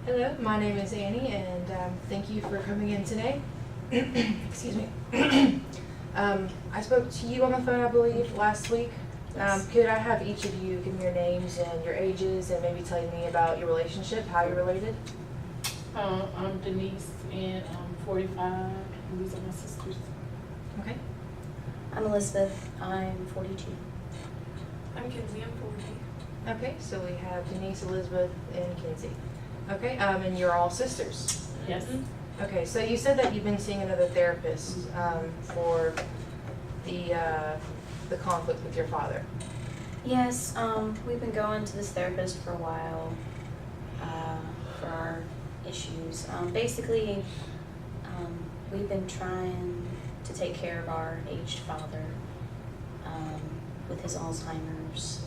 Hello, my name is Annie, and thank you for coming in today. Excuse me. I spoke to you on the phone, I believe, last week. Yes. Could I have each of you give me your names and your ages and maybe tell me about your relationship, how you're related? I'm Denise, and I'm 45, and these are my sisters. Okay. I'm Elizabeth. I'm 42. I'm Kinsey, I'm 40. Okay, so we have Denise, Elizabeth, and Kinsey. Okay, and you're all sisters. Yes. Okay, so you said that you've been seeing another therapist for the conflict with your father. Yes, we've been going to this therapist for a while for our issues. Basically, we've been trying to take care of our aged father with his Alzheimer's,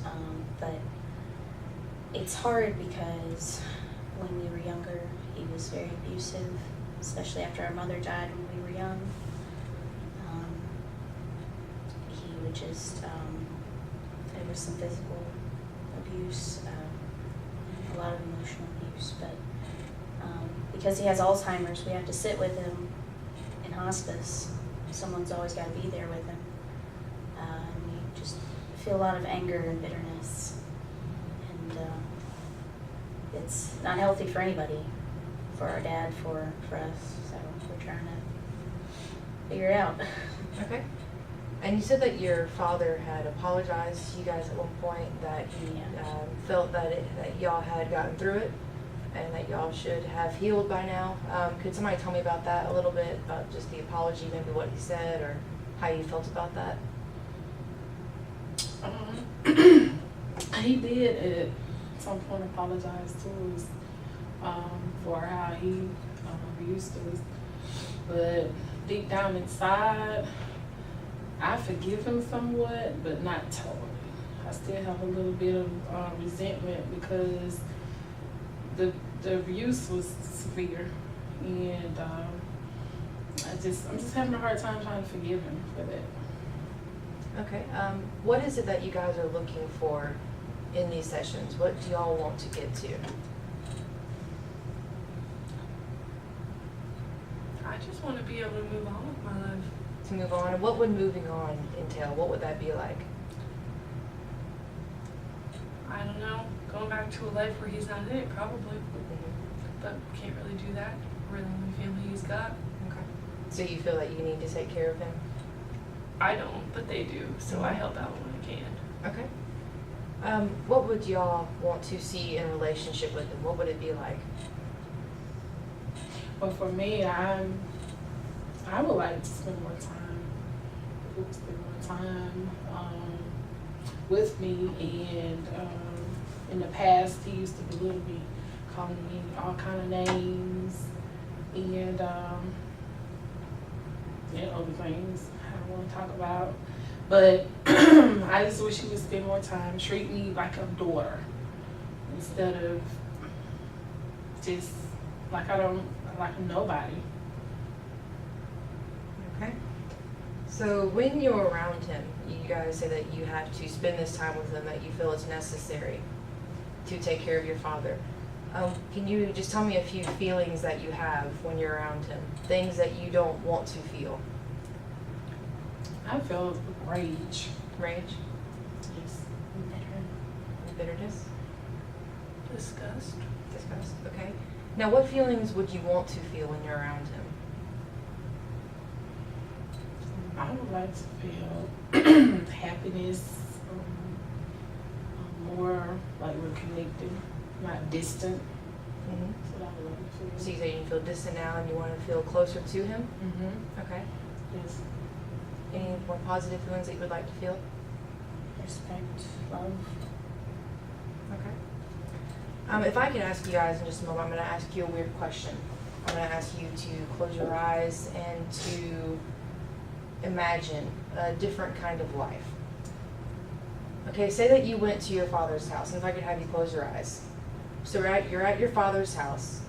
but it's hard because when we were younger, he was very abusive, especially after our mother died when we were young. He would just, there was some physical abuse, a lot of emotional abuse, but because he has Alzheimer's, we have to sit with him in hospice. Someone's always got to be there with him. And we just feel a lot of anger and bitterness. And it's not healthy for anybody, for our dad, for us. So we're trying to figure it out. Okay. And you said that your father had apologized to you guys at one point, that he felt that y'all had gotten through it and that y'all should have healed by now. Could somebody tell me about that a little bit, about just the apology, maybe what he said or how you felt about that? He did at some point apologize to us for how he abused us, but deep down inside, I forgive him somewhat, but not totally. I still have a little bit of resentment because the abuse was severe, and I'm just having a hard time trying to forgive him for that. Okay. What is it that you guys are looking for in these sessions? What do y'all want to get to? I just want to be able to move on with my life. To move on, what would moving on entail? What would that be like? I don't know, going back to a life where he's not in it, probably, but can't really do that. We're the only family he's got. Okay. So you feel that you need to take care of him? I don't, but they do, so I help out when I can. Okay. What would y'all want to see in a relationship with him? What would it be like? But for me, I would like to spend more time. With me, and in the past he used to belittle me, calling me all kind of names, and other things I don't want to talk about. But I just wish he would spend more time, treat me like a daughter instead of just like I'm nobody. Okay. So when you're around him, you guys say that you have to spend this time with him, that you feel it's necessary to take care of your father. Can you just tell me a few feelings that you have when you're around him? Things that you don't want to feel? I feel rage. Rage? Yes. Bitterness? Disgust. Disgust. Okay. Now what feelings would you want to feel when you're around him? I would like to feel happiness, more like we're connected, not distant. Mm-hmm. That's what I would like to feel. So you say you feel distant now and you want to feel closer to him? Mm-hmm. Okay. Yes. Any more positive feelings that you would like to feel? Respect, love. Okay. If I could ask you guys in just a moment, I'm going to ask you a weird question. I'm going to ask you to close your eyes and to imagine a different kind of life. Okay, say that you went to your father's house, and if I could have you close your eyes. So you're at your father's house,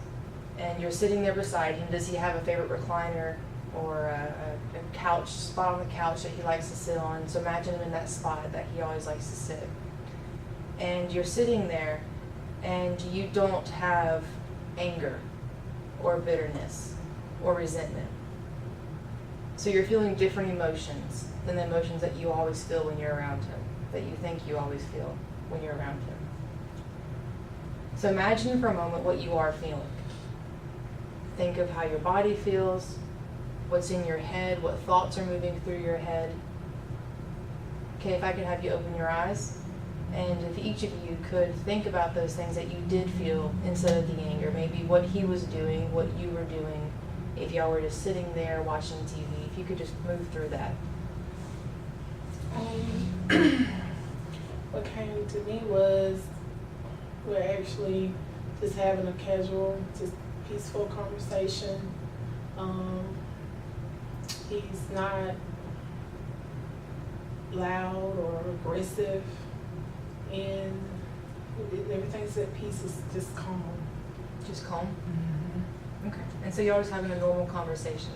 and you're sitting there beside him. Does he have a favorite recliner or a couch, spot on the couch that he likes to sit on? So imagine him in that spot that he always likes to sit. And you're sitting there, and you don't have anger or bitterness or resentment. So you're feeling different emotions than the emotions that you always feel when you're around him, that you think you always feel when you're around him. So imagine for a moment what you are feeling. Think of how your body feels, what's in your head, what thoughts are moving through your head. Okay, if I could have you open your eyes, and if each of you could think about those things that you did feel instead of the anger, maybe what he was doing, what you were doing, if y'all were just sitting there watching TV, if you could just move through that. What came to me was we're actually just having a casual, just peaceful conversation. He's not loud or aggressive, and everything's at peace. Is just calm. Just calm? Okay. And so y'all just having a normal conversation.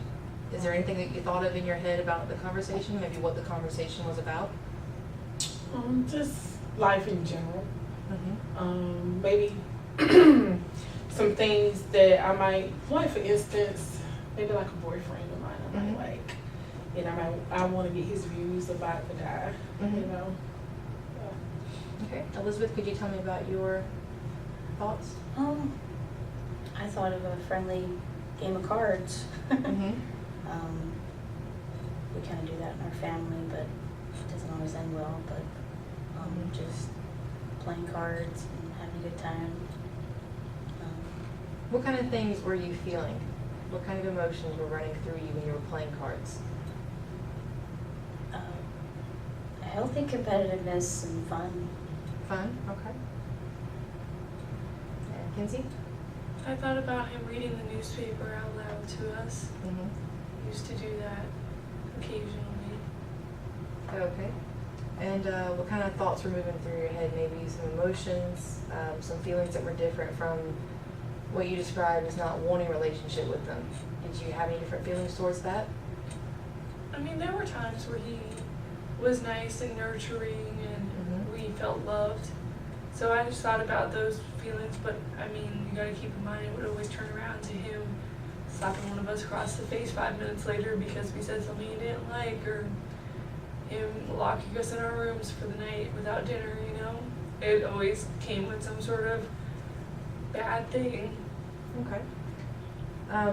Is there anything that you thought of in your head about the conversation? Maybe what the conversation was about? Just life in general. Mm-hmm. Maybe some things that I might, like for instance, maybe like a boyfriend of mine, I might like, and I want to get his views about the guy, you know. Okay. Elizabeth, could you tell me about your thoughts? I thought of a friendly game of cards. Mm-hmm. We kind of do that in our family, but it doesn't always end well. But just playing cards and having a good time. What kind of things were you feeling? What kind of emotions were running through you when you were playing cards? A healthy competitiveness and fun. Fun? Okay. And Kinsey? I thought about him reading the newspaper out loud to us. Mm-hmm. He used to do that occasionally. Okay. And what kind of thoughts were moving through your head? Maybe some emotions, some feelings that were different from what you described as not wanting a relationship with them. Did you have any different feelings towards that? I mean, there were times where he was nice and nurturing and we felt loved. So I just thought about those feelings, but I mean, you gotta keep in mind it would always turn around to him slapping one of us across the face 5 minutes later because we said something he didn't like, or him locking us in our rooms for the night without dinner, you know? It always came with some sort of bad thing. Okay.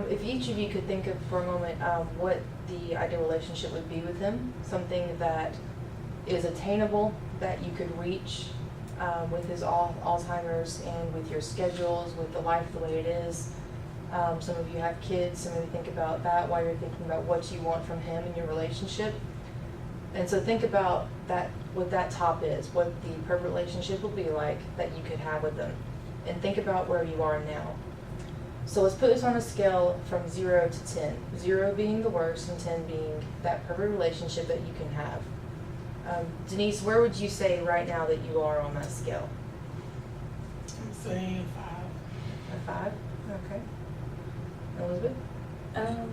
If each of you could think of for a moment what the ideal relationship would be with him, something that is attainable, that you could reach with his Alzheimer's and with your schedules, with the life the way it is. Some of you have kids, some of you think about that while you're thinking about what you want from him in your relationship. And so think about that, what that top is, what the perfect relationship will be like that you could have with them. And think about where you are now. So let's put this on a scale from 0 to 10. 0 being the worst and 10 being that perfect relationship that you can have. Denise, where would you say right now that you are on that scale? I'm saying 5. A 5? Okay. Elizabeth? Yeah,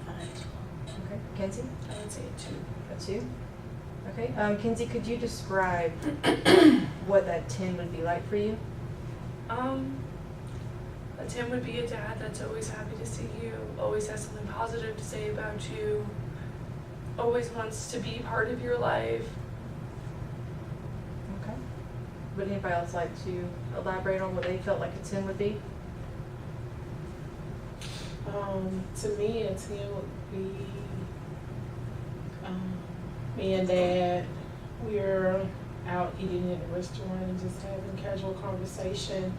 5 as well. Okay. Kinsey? I would say a 2. A 2? Okay. Kinsey, could you describe what that 10 would be like for you? A 10 would be a dad that's always happy to see you, always has something positive to say about you, always wants to be part of your life. Okay. Would anybody else like to elaborate on what they felt like a 10 would be? To me, a 10 would be me and Dad. We're out eating at a restaurant and just having casual conversation.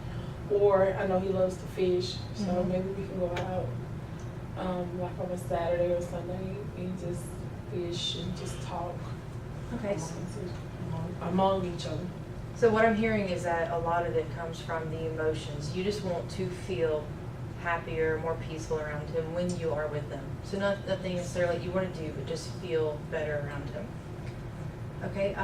Or I know he loves to fish, so maybe we can go out like on a Saturday or Sunday and just fish and just talk Okay. among each other. So what I'm hearing is that a lot of it comes from the emotions. You just want to feel happier, more peaceful around him when you are with them. So nothing necessarily you want to do, but just feel better around him. Okay.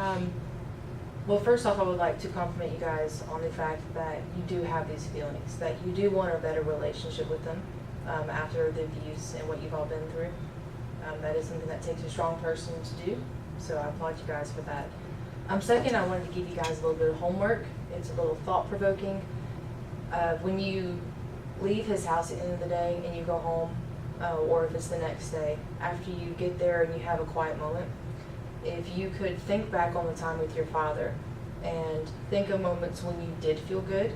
Well, first off, I would like to compliment you guys on the fact that you do have these feelings, that you do want a better relationship with them after the abuse and what you've all been through. That is something that takes a strong person to do, so I applaud you guys for that. Second, I wanted to give you guys a little bit of homework. It's a little thought-provoking. When you leave his house at the end of the day and you go home, or if it's the next day, after you get there and you have a quiet moment, if you could think back on the time with your father and think of moments when you did feel good,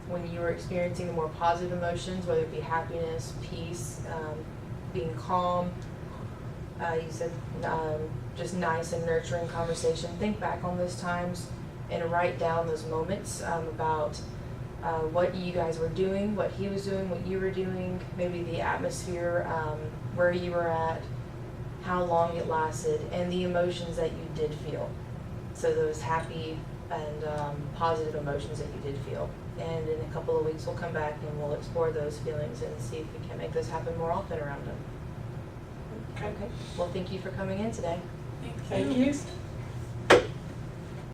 when you were experiencing the more positive emotions, whether it be happiness, peace, being calm, you said just nice and nurturing conversation. Think back on those times and write down those moments about what you guys were doing, what he was doing, what you were doing, maybe the atmosphere, where you were at, how long it lasted, and the emotions that you did feel. So those happy and positive emotions that you did feel. And in a couple of weeks, we'll come back and we'll explore those feelings and see if we can make those happen more often around them. Okay. Well, thank you for coming in today. Thank you. Thank you.